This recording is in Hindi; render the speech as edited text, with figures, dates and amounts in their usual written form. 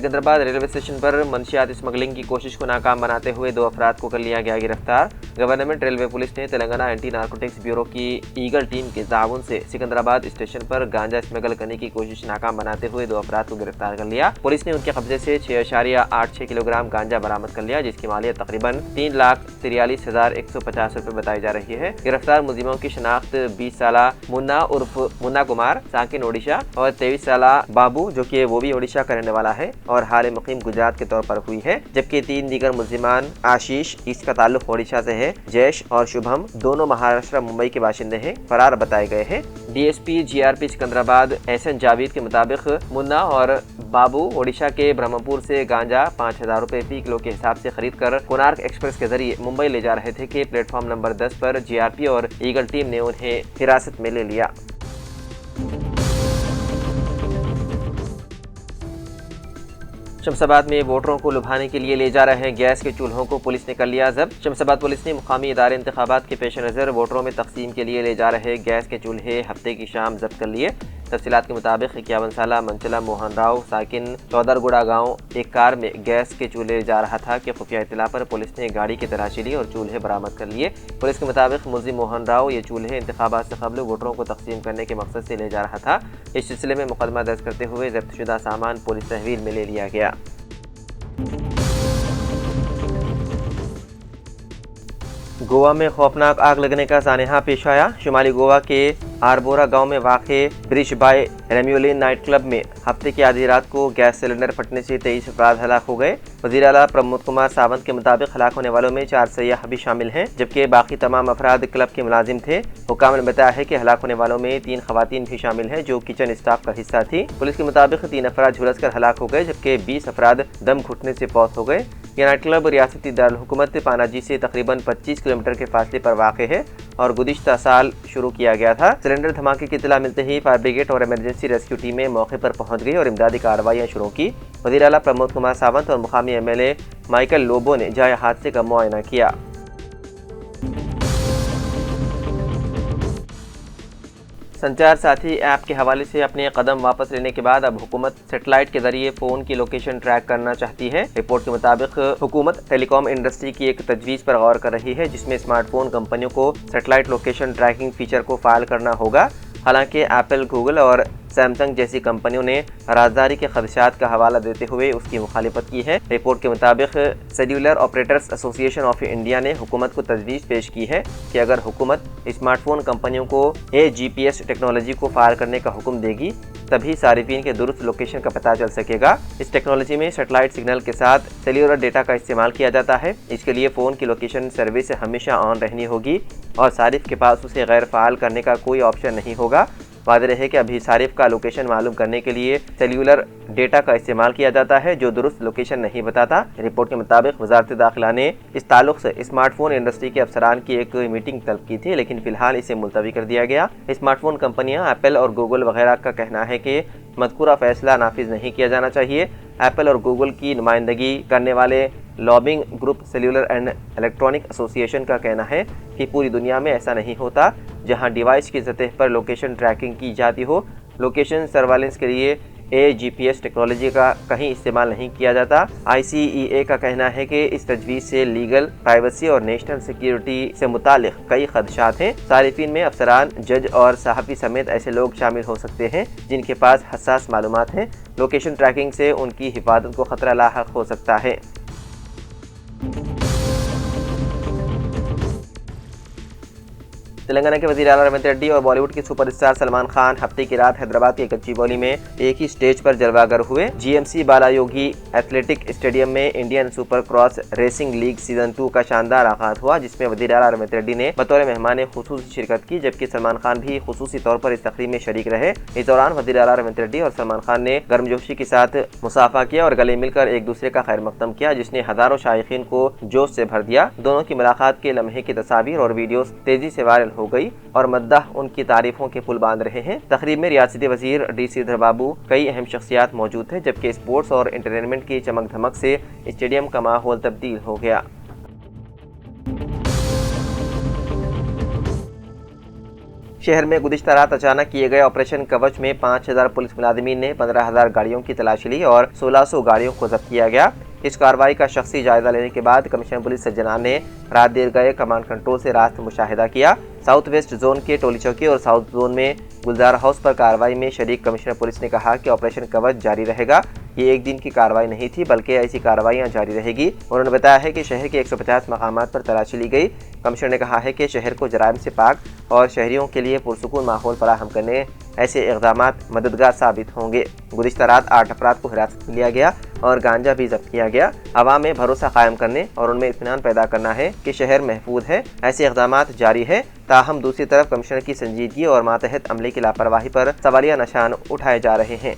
सिकंदराबाद रेलवे स्टेशन पर मंशियात स्मगलिंग की कोशिश को नाकाम बनाते हुए 2 अफराद को कर लिया गया गिरफ्तार। गवर्नमेंट रेलवे पुलिस ने तेलंगाना एंटी नारकोटिक्स ब्यूरो की ईगल टीम के ताउन से सिकंदराबाद स्टेशन पर गांजा स्मगल करने की कोशिश नाकाम बनाते हुए 2 अफराद को गिरफ्तार कर लिया। पुलिस ने उनके कब्जे से 6.86 किलोग्राम गांजा बरामद कर लिया, जिसकी मालियत तकरीबन 3,43,150 रुपए बताई जा रही है। गिरफ्तार मुलजिमों की शनाख्त 20 साल मुन्ना उर्फ मुन्ना कुमार साकिन ओडिशा और 23 साल बाबू जो कि वो भी ओडिशा का रहने वाला है और हाल मुकीम गुजरात के तौर पर हुई है, जबकि 3 दीगर मुलजिमान आशीष, इसका ताल्लुक ओडिशा से है, जयेश और शुभम दोनों महाराष्ट्र मुंबई के बाशिंदे हैं, फरार बताए गए हैं। डीएसपी जीआरपी सिकंदराबाद एहसन जावेद के मुताबिक मुन्ना और बाबू ओडिशा के ब्रह्मपुर से गांजा 5,000 रुपए फी किलो के हिसाब से खरीद कर कोणार्क एक्सप्रेस के जरिए मुंबई ले जा रहे थे कि प्लेटफॉर्म नंबर 10 पर जीआरपी और ईगल टीम ने उन्हें हिरासत में ले लिया। शमशाबाद में वोटरों को लुभाने के लिए ले जा रहे गैस के चूल्हों को पुलिस ने कर लिया जब्त। शमशाबाद पुलिस ने मुकामी इदारे इंतखाबात के पेश नज़र वोटरों में तकसीम के लिए ले जा रहे गैस के चूल्हे हफ्ते की शाम जब्त कर लिए। तफसीलात के मुताबिक 51 साल मंचला मोहन राव साकिन चौधरगुड़ा गांव एक कार में गैस के चूल्हे जा रहा था कि खुफिया इत्तला पर पुलिस ने गाड़ी की तलाशी ली और चूल्हे बरामद कर लिए। पुलिस के मुताबिक मुलजिम मोहन राव ये चूल्हे इंतखाबात से कबल वोटरों को तकसीम करने के मकसद से ले जा रहा था। इस सिलसिले में मुकदमा दर्ज करते हुए जब्तशुदा सामान पुलिस तहवील में ले लिया गया। गोवा में खौफनाक आग लगने का सानहा पेश आया। शुमाली गोवा के आरबोरा गांव में वाक़े ब्रिज बाय रेम्यूलिन नाइट क्लब में हफ्ते की आधी रात को गैस सिलेंडर फटने से 23 अफराद हलाक हो गए। वज़ीर आला प्रमोद कुमार सावंत के मुताबिक हलाक होने वालों में 4 सयाह भी शामिल हैं, जबकि बाकी तमाम अफराद क्लब के मुलाजिम थे। हुकाम ने बताया है कि हलाक होने वालों में 3 खवातीन भी शामिल हैं जो किचन स्टाफ का हिस्सा थी। पुलिस के मुताबिक 3 अफराद झुलस कर हलाक हो गए, जबकि 20 अफराद दम घुटने से फौत हो गए। यह नाइट क्लब रियासती दारुल-हुकूमत पानाजी से तकरीबन 25 किलोमीटर के फासले पर वाक़ है और गुज़िश्ता साल शुरू किया गया था। सिलेंडर धमाके की इत्तला मिलते ही फायर ब्रिगेड और इमरजेंसी रेस्क्यू टीमें मौके पर पहुंच गई और इमदादी कार्रवाइयाँ शुरू की। वज़ीर आला प्रमोद कुमार सावंत और मुकामी एमएलए माइकल लोबो ने जाए हादसे का मुआयना किया। संचार साथी ऐप के हवाले से अपने कदम वापस लेने के बाद अब हुकूमत सेटेलाइट के जरिए फ़ोन की लोकेशन ट्रैक करना चाहती है। रिपोर्ट के मुताबिक हुकूमत टेलीकॉम इंडस्ट्री की एक तजवीज़ पर गौर कर रही है, जिसमें स्मार्टफोन कंपनियों को सेटेलाइट लोकेशन ट्रैकिंग फीचर को फ़ाइल करना होगा। हालांकि एप्पल, गूगल और सैमसंग जैसी कंपनियों ने राजदारी के खदशात का हवाला देते हुए उसकी मुखालिफत की है। रिपोर्ट के मुताबिक cellular operators association of India ने हुकूमत को तजवीज़ पेश की है कि अगर हुकूमत स्मार्टफोन कंपनियों को GPS टेक्नोलॉजी को फायर करने का हुक्म देगी तभी सारिफीन के दुरुस्त लोकेशन का पता चल सकेगा। इस टेक्नोलॉजी में सेटेलाइट सिग्नल के साथ सेल्यूलर डेटा का इस्तेमाल किया जाता है। इसके लिए फ़ोन की लोकेशन सर्विस हमेशा ऑन रहनी होगी और सारिफ के पास उसे गैर फ़ाल करने का कोई ऑप्शन नहीं होगा। वाज़ेह है कि अभी सारिफ का लोकेशन मालूम करने के लिए सेल्यूलर डेटा का इस्तेमाल किया जाता है जो दुरुस्त लोकेशन नहीं बताता। रिपोर्ट के मुताबिक वज़ारत दाखिला ने इस ताल्लुक़ से स्मार्टफोन इंडस्ट्री के अफसरान की एक मीटिंग तलब की थी, लेकिन फ़िलहाल इसे मुलतवी कर दिया गया। स्मार्टफोन कंपनियां एप्पल और गूगल वगैरह का कहना है कि मज़कूरा फ़ैसला नाफिज नहीं किया जाना चाहिए। एप्पल और गूगल की नुमाइंदगी करने वाले lobbying group cellular and electronic association का कहना है कि पूरी दुनिया में ऐसा नहीं होता जहां डिवाइस की सतह पर लोकेशन ट्रैकिंग की जाती हो। लोकेशन सर्वेलेंस के लिए GPS टेक्नोलॉजी का कहीं इस्तेमाल नहीं किया जाता। ICEA का कहना है कि इस तजवीज़ से लीगल, प्राइवेसी और नेशनल सिक्योरिटी से मुतालिक कई खदशात हैं। सारिफीन में अफसरान, जज और सहाफ़ी समेत ऐसे लोग शामिल हो सकते हैं जिनके पास हसास मालूमात हैं। लोकेशन ट्रैकिंग से उनकी हिफाजत को खतरा लाहक हो सकता है। तेलंगाना के वज़ीर आला रेवंत रेड्डी और बॉलीवुड के सुपरस्टार सलमान खान हफ्ते की रात हैदराबाद के गच्चीबौली में एक ही स्टेज पर जलवागर हुए। GMC बालायोगी एथलेटिक स्टेडियम में Indian super cross racing league season 2 का शानदार आगाज हुआ, जिसमें वज़ीर आला रेवंत रेड्डी ने बतौर मेहमान खुसूसी शिरकत की, जबकि सलमान खान भी खुसूसी तौर पर इस तकरीब में शरीक रहे। इस दौरान वज़ीर आला रेवंत रेड्डी और सलमान खान ने गर्मजोशी के साथ मुसाफा किया और गले मिलकर एक दूसरे का खैर मकदम किया, जिसने हजारों शायकीन को जोश से भर दिया। दोनों की मुलाकात के लम्हे की तस्वीर और वीडियोस तेजी से वायरल हो गई और मद्दाह उनकी तारीफों के पुल बांध रहे हैं। तकरीब में रियासती वजीर डी श्रीधर बाबू, कई अहम शख्सियात मौजूद थे, जबकि स्पोर्ट्स और एंटरटेनमेंट की चमक धमक से स्टेडियम का माहौल तब्दील हो गया। शहर में गुज़िश्ता रात अचानक किए गए ऑपरेशन कवच में 5000 पुलिस मुलाजिमीन ने 15000 गाड़ियों की तलाशी ली और 1600 गाड़ियों को जब्त किया गया। इस कार्रवाई का शख्सी जायजा लेने के बाद कमिश्नर पुलिस सज्जनान ने रात देर गए कमांड कंट्रोल से रास्त मुशाहिदा किया। साउथ वेस्ट जोन के टोली चौकी और साउथ जोन में गुलजार हाउस पर कार्रवाई में शरीक कमिश्नर पुलिस ने कहा कि ऑपरेशन कवच जारी रहेगा। ये एक दिन की कार्रवाई नहीं थी बल्कि ऐसी कार्रवाइयां जारी रहेगी। उन्होंने बताया है कि शहर के 150 मकामात पर तलाशी ली गई। कमिश्नर ने कहा है कि शहर को जराइम से पाक और शहरियों के लिए पुरसुकून माहौल फराहम करने ऐसे इक़दामात मददगार साबित होंगे। गुज़िश्ता रात 8 अफराद को हिरासत में लिया गया और गांजा भी जब्त किया गया। अवाम में भरोसा कायम करने और उनमें इत्मीनान पैदा करना है कि शहर महफूज है। ऐसे इक़दामात जारी है। ताहम दूसरी तरफ कमिश्नर की संजीदगी और मातहत अमले की लापरवाही पर सवालिया निशान उठाए जा रहे हैं।